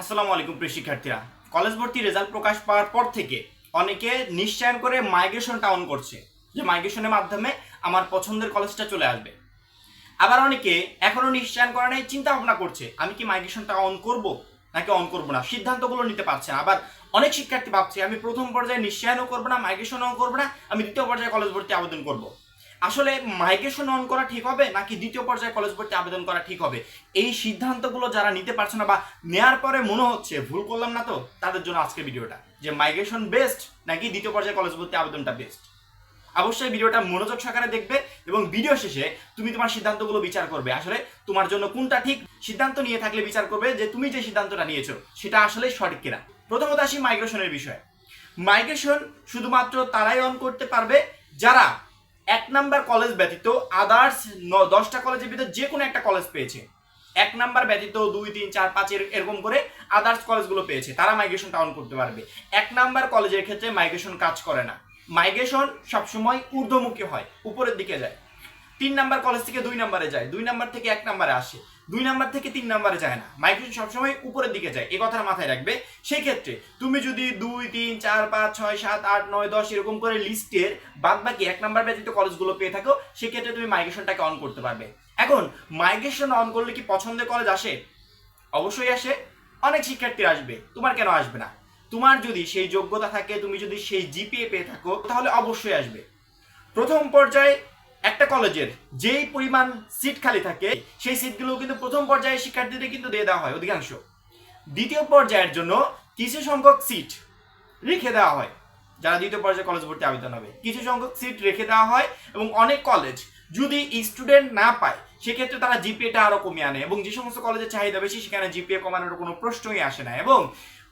আসসালামু আলাইকুম প্রিয় শিক্ষার্থীরা। কলেজ ভর্তি রেজাল্ট প্রকাশ পাওয়ার পর থেকে অনেকে নিশ্চয়ন করে মাইগ্রেশনটা অন করছে, যে মাইগ্রেশনের মাধ্যমে আমার পছন্দের কলেজটা চলে আসবে। আবার অনেকে এখনো নিশ্চয়ন করা নেই, চিন্তা ভাবনা করছে আমি কি মাইগ্রেশনটা অন করব নাকি অন করব না, সিদ্ধান্তগুলো নিতে পারছে না। আবার অনেক শিক্ষার্থী ভাবছে আমি প্রথম পর্যায়ে নিশ্চয়নও করবো না, মাইগ্রেশনও করবো না, আমি দ্বিতীয় পর্যায়ে কলেজ ভর্তি আবেদন করব। আসলে মাইগ্রেশন অন করা ঠিক হবে নাকি দ্বিতীয় পর্যায়ে কলেজ ভর্তি আবেদন করা ঠিক হবে, এই সিদ্ধান্তগুলো যারা নিতে পারছে না বা নেয়ার পরে মনে হচ্ছে ভুল করলাম না, তো তাদের জন্য আজকে ভিডিওটা, যে মাইগ্রেশন বেস্ট নাকি দ্বিতীয় পর্যায়ে কলেজ ভর্তি আবেদনটা বেস্ট। অবশ্যই ভিডিওটা মনোযোগ সহকারে দেখবে এবং ভিডিও শেষে তুমি তোমার সিদ্ধান্তগুলো বিচার করবে, আসলে তোমার জন্য কোনটা ঠিক। সিদ্ধান্ত নিয়ে থাকলে বিচার করবে যে তুমি যে সিদ্ধান্তটা নিয়েছো সেটা আসলে সঠিক কিনা। প্রথমত আসি মাইগ্রেশনের বিষয়ে। মাইগ্রেশন শুধুমাত্র তারাই অন করতে পারবে যারা এক নাম্বার কলেজ ব্যতীত আদার্স 10টা কলেজের ভিতর যে কোনো একটা কলেজ পেয়েছে। এক নাম্বার ব্যতীত 2, 3, 4, 5 এরকম করে আদার্স কলেজগুলো পেয়েছে, তারা মাইগ্রেশনটা অন করতে পারবে। এক নাম্বার কলেজের ক্ষেত্রে মাইগ্রেশন কাজ করে না। মাইগ্রেশন সবসময় ঊর্ধ্বমুখী হয়, উপরের দিকে যায়। 3 নাম্বার কলেজ থেকে 2 নাম্বারে যায়, 2 নাম্বার থেকে 1 নাম্বারে আসে, 2 নাম্বার থেকে 3 নাম্বারে যায় না। মাইগ্রেশন সবসময় উপরের দিকে যায়, এই কথাটা মাথায় রাখবে। সেই ক্ষেত্রে তুমি যদি 2, 3, 4, 5, 6, 7, 8, 9, 10 এরকম করে লিস্টের বাদ বাকি 1 নাম্বার ব্যতীত কলেজগুলো পেয়ে থাকো, সেক্ষেত্রে তুমি মাইগ্রেশনটাকে অন করতে পারবে। এখন মাইগ্রেশন অন করলে কি পছন্দের কলেজ আসে? অবশ্যই আসে। অনেক শিক্ষার্থী আসবে, তোমার কেন আসবে না? তোমার যদি সেই যোগ্যতা থাকে, তুমি যদি সেই জিপিএ পেয়ে থাকো, তাহলে অবশ্যই আসবে। প্রথম পর্যায়ে একটা কলেজের যেই পরিমাণ সিট খালি থাকে সেই সিটগুলো কিন্তু প্রথম পর্যায়ে শিক্ষার্থীদের কিন্তু দিয়ে দেওয়া হয় অধিকাংশ। দ্বিতীয় পর্যায়ের জন্য কিছু সংখ্যক সিট রেখে দেওয়া হয়, যারা দ্বিতীয় পর্যায়ে কলেজ ভর্তি আবেদন হবে কিছু সংখ্যক সিট রেখে দেওয়া হয়। এবং অনেক কলেজ যদি স্টুডেন্ট না পায় সেক্ষেত্রে তারা জিপিএটা আরো কমিয়ে আনে, এবং যে সমস্ত কলেজের চাহিদা বেশি সেখানে জিপিএ কমানোর কোনো প্রশ্নই আসে না। এবং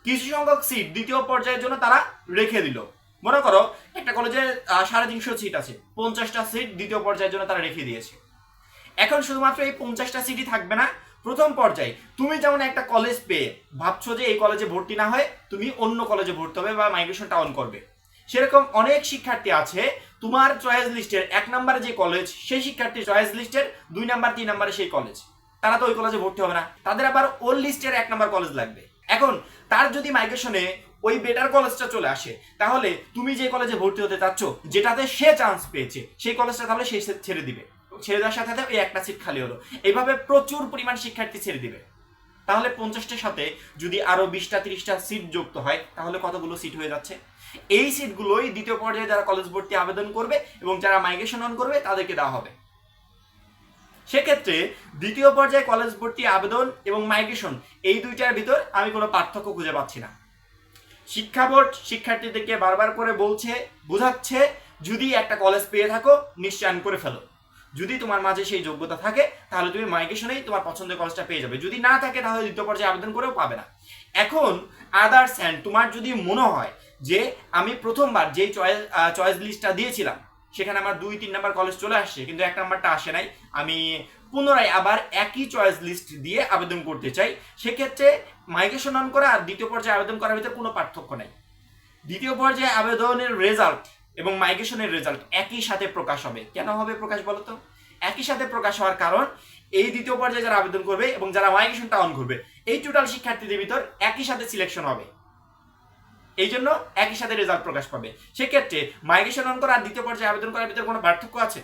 কিছু সংখ্যক সিট দ্বিতীয় পর্যায়ের জন্য তারা রেখে দিল। মনে করো একটা কলেজে 350 সিট আছে, 50টা সিট দ্বিতীয় পর্যায়ের জন্য তারা রেখে দিয়েছে। এখন শুধুমাত্র এই 50টা সিটই থাকবে না। প্রথম পর্যায়ে তুমি যেমন একটা কলেজ পেয়ে ভাবছো যে এই কলেজে ভর্তি না হয় তুমি অন্য কলেজে ভর্তি হবে বা মাইগ্রেশনটা অন করবে, সেরকম অনেক শিক্ষার্থী আছে তোমার চয়েস লিস্টের 1 নম্বরে যে কলেজ সেই শিক্ষার্থী চয়েস লিস্টের 2 নাম্বার 3 নম্বরে সেই কলেজ, তারা তো ওই কলেজে ভর্তি হবে না, তাদের আবার ওল লিস্টের 1 নাম্বার কলেজ লাগবে। এখন তার যদি মাইগ্রেশনে ওই বেটার কলেজটা চলে আসে, তাহলে তুমি যে কলেজে ভর্তি হতে চাচ্ছ যেটাতে সে চান্স পেয়েছে সেই কলেজটা তাহলে সে ছেড়ে দিবে, ছেড়ে দেওয়ার সাথে সাথে ওই একটা সিট খালি হলো। এইভাবে প্রচুর পরিমাণ শিক্ষার্থী ছেড়ে দিবে। তাহলে 50টার সাথে যদি আরো 20টা 30টা সিট যুক্ত হয় তাহলে কতগুলো সিট হয়ে যাচ্ছে? এই সিটগুলোই দ্বিতীয় পর্যায়ে যারা কলেজ ভর্তি আবেদন করবে এবং যারা মাইগ্রেশন অন করবে তাদেরকে দেওয়া হবে। সেক্ষেত্রে দ্বিতীয় পর্যায়ে কলেজ ভর্তি আবেদন এবং মাইগ্রেশন এই দুইটার ভিতর আমি কোনো পার্থক্য খুঁজে পাচ্ছি না। শিক্ষা বোর্ড শিক্ষার্থীদেরকে বারবার করে বলছে, বোঝাচ্ছে, যদি একটা কলেজ পেয়ে থাকো নিশ্চয়ন করে ফেলো। যদি তোমার মাঝে সেই যোগ্যতা থাকে তাহলে তুমি মাইগ্রেশনেই তোমার পছন্দের কলেজটা পেয়ে যাবে, যদি না থাকে তাহলে দ্বিতীয় পর্যায়ে আবেদন করেও পাবে না। এখন আদার্স হ্যান্ড তোমার যদি মনে হয় যে আমি প্রথমবার যেই চয়েস লিস্টটা দিয়েছিলাম সেখানে আমার 2, 3 নাম্বার কলেজ চলে আসছে কিন্তু 1 নাম্বারটা আসে নাই, আমি পুনরায় আবার একই চয়েস লিস্ট দিয়ে আবেদন করতে চাই, সেক্ষেত্রে মাইগ্রেশন অন করা আর দ্বিতীয় পর্যায়ে আবেদন করার ভিতরে কোনো পার্থক্য নেই। দ্বিতীয় পর্যায়ে আবেদনের রেজাল্ট এবং মাইগ্রেশনের রেজাল্ট একই সাথে প্রকাশ হবে। কেন হবে প্রকাশ বলো তো? একই সাথে প্রকাশ হওয়ার কারণ এই দ্বিতীয় পর্যায়ে যারা আবেদন করবে এবং যারা মাইগ্রেশনটা অন করবে এই টোটাল শিক্ষার্থীদের ভিতর একই সাথে সিলেকশন হবে, এই জন্য একই সাথে রেজাল্ট প্রকাশ পাবে। সেক্ষেত্রে মাইগ্রেশন অন করা আর দ্বিতীয় পর্যায়ে আবেদন করার ভিতরে কোনো পার্থক্য আছে?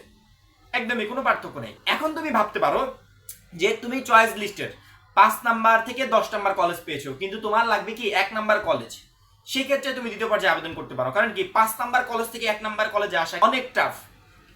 একদমই কোনো পার্থক্য নেই। এখন তুমি ভাবতে পারো যে তুমি চয়েস লিস্টের 5 নাম্বার থেকে 10 নাম্বার কলেজ পেয়েছো কিন্তু তোমার লাগবে কি 1 নাম্বার কলেজ, সেক্ষেত্রে তুমি দ্বিতীয় পর্যায়ে আবেদন করতে পারো। কারণ কি 5 নাম্বার কলেজ থেকে 1 নাম্বার কলেজে আসা অনেক টাফ,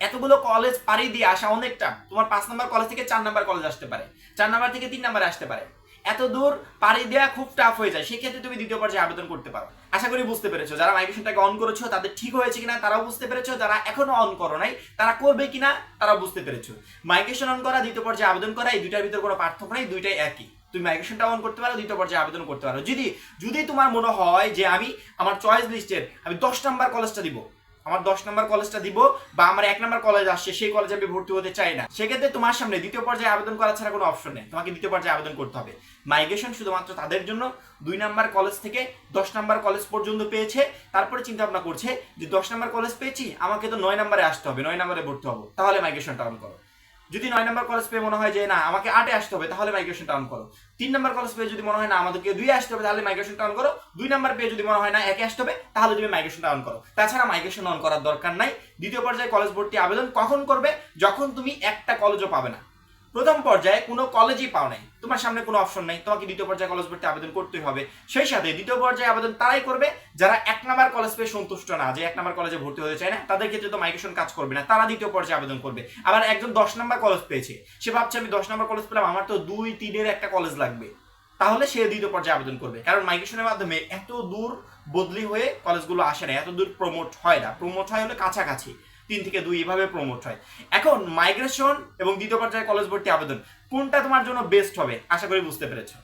এতগুলো কলেজ পাড়ি দিয়ে আসা অনেক টাফ। তোমার 5 নাম্বার কলেজ থেকে 4 নাম্বার কলেজ আসতে পারে, 4 নাম্বার থেকে 3 নাম্বারে আসতে পারে, এত দূর পাড়ি দেওয়া খুব টাফ হয়ে যায়। সেক্ষেত্রে তুমি দ্বিতীয় পর্যায়ে আবেদন করতে পারো। আশা করি বুঝতে পেরেছো, যারা মাইগ্রেশনটাকে অন করেছো তাদের ঠিক হয়েছে কিনা তারাও বুঝতে পেরেছো, যারা এখনো অন করো নাই তারা করবে কিনা তারাও বুঝতে পেরেছো। মাইগ্রেশন অন করা দ্বিতীয় পর্যায়ে আবেদন করা এই দুইটার ভিতরে কোনো পার্থক্য নেই, দুইটাই একই। তুমি মাইগ্রেশনটা অন করতে পারো, দ্বিতীয় পর্যায়ে আবেদন করতে পারো। যদি তোমার মনে হয় যে আমি আমার চয়েস লিস্টের আমি 10 নাম্বার কলেজটা দিব, আমার 10 নাম্বার কলেজটা দিব, বা আমার 1 নাম্বার কলেজ আসছে সেই কলেজে আমি ভর্তি হতে চাই না, সেক্ষেত্রে তোমার সামনে দ্বিতীয় পর্যায়ে আবেদন করা ছাড়া কোনো অপশন নেই, তোমাকে দ্বিতীয় পর্যায়ে আবেদন করতে হবে। মাইগ্রেশন শুধুমাত্র তাদের জন্য 2 নাম্বার কলেজ থেকে 10 নাম্বার কলেজ পর্যন্ত পেয়েছে, তারপরে চিন্তা ভাবনা করছে যে 10 নাম্বার কলেজ পেয়েছি আমাকে তো 9 নাম্বারে আসতে হবে, 9 নাম্বারে ভর্তি হবো, তাহলে মাইগ্রেশনটা অন করো। যদি 9 নম্বর কলেজ পেয়ে মনে হয় যে না আমাকে 8-এ আসতে হবে, তাহলে মাইগ্রেশনটা অন করো। 3 নম্বর কলেজ পেয়ে যদি মনে হয় না আমাদেরকে 2-এ আসতে হবে, তাহলে মাইগ্রেশনটা অন করো। 2 নম্বর পেয়ে যদি মনে হয় না 1-এ আসতে হবে, তাহলে তুমি মাইগ্রেশনটা অন করো। তাছাড়া মাইগ্রেশন অন করার দরকার নাই। দ্বিতীয় পর্যায়ে কলেজ ভর্তি আবেদন কখন করবে? যখন তুমি একটা কলেজও পাবে না। প্রথম পর্যায়ে কোনো কলেজই পাও নাই, তোমার সামনে কোনো অপশন নাই, তোমাকে দ্বিতীয় পর্যায়ে কলেজ ভর্তি আবেদন করতেই হবে। সেই সাথে দ্বিতীয় পর্যায়ে আবেদন তারাই করবে যারা 1 নাম্বার কলেজ পেয়ে সন্তুষ্ট না, যে 1 নাম্বার কলেজে ভর্তি হতে চায় না, তাদের ক্ষেত্রে তো মাইগ্রেশন কাজ করবে না, তারা দ্বিতীয় পর্যায়ে আবেদন করবে। আবার একজন 10 নাম্বার কলেজ পেয়েছে, সে ভাবছে আমি 10 নাম্বার কলেজ পেলাম, আমার তো 2-3-এর একটা কলেজ লাগবে, তাহলে সে দ্বিতীয় পর্যায়ে আবেদন করবে। কারণ মাইগ্রেশনের মাধ্যমে এত দূর বদলি হয়ে কলেজগুলো আসে না, এত দূর প্রমোট হয় না, প্রমোট হয় হলে কাছাকাছি 3 থেকে 2 এভাবে প্রমোট হয়। এখন মাইগ্রেশন এবং দ্বিতীয় পর্যায়ে কলেজ ভর্তি আবেদন কোনটা তোমার জন্য বেস্ট হবে, আশা করি বুঝতে পেরেছো।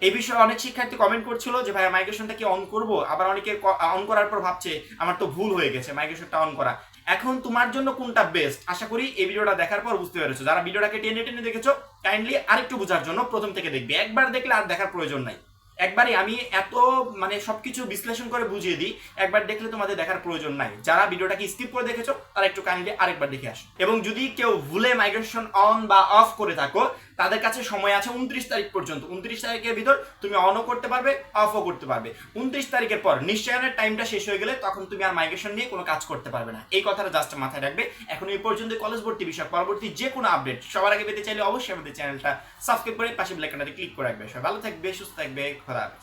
এই বিষয়ে অনেক শিক্ষার্থী কমেন্ট করছিল যে ভাই মাইগ্রেশনটা কি অন করব, আবার অনেকে অন করার পর ভাবছে আমার তো ভুল হয়ে গেছে মাইগ্রেশনটা অন করা। এখন তোমার জন্য কোনটা বেস্ট, আশা করি এই ভিডিওটা দেখার পর বুঝতে পেরেছো। যারা ভিডিওটাকে টেনে টেনে দেখেছো, কাইন্ডলি আরেকটু বোঝার জন্য প্রথম থেকে দেখবে, একবার দেখলে আর দেখার প্রয়োজন নাই। একবারই আমি এত মানে সবকিছু বিশ্লেষণ করে বুঝিয়ে দিই, একবার দেখলে তোমাদের দেখার প্রয়োজন নাই। যারা ভিডিওটাকে স্কিপ করে দেখেছো তারা একটু কাইন্ডলি আরেকবার দেখে আসো। এবং যদি কেউ ভুলে মাইগ্রেশন অন বা অফ করে থাকো, তাদের কাছে সময় আছে 29 তারিখ পর্যন্ত। 29 তারিখের ভিতর তুমি অনও করতে পারবে, অফও করতে পারবে। 29 তারিখের পর নিশ্চয়নের টাইমটা শেষ হয়ে গেলে তখন তুমি আর মাইগ্রেশন নিয়ে কোনো কাজ করতে পারবে না। এই কথাটা জাস্ট মাথায় রাখবে। এখন এই পর্যন্ত কলেজ ভর্তি বিষয় পরবর্তী যে কোনো আপডেট সবার আগে পেতে চাইলে অবশ্যই আমাদের চ্যানেলটা সাবস্ক্রাইব করে পাশে বেল আইকনটাতে ক্লিক করে রাখবে। সবাই ভালো থাকবে, সুস্থ থাকবে, খোদা হাফেজ।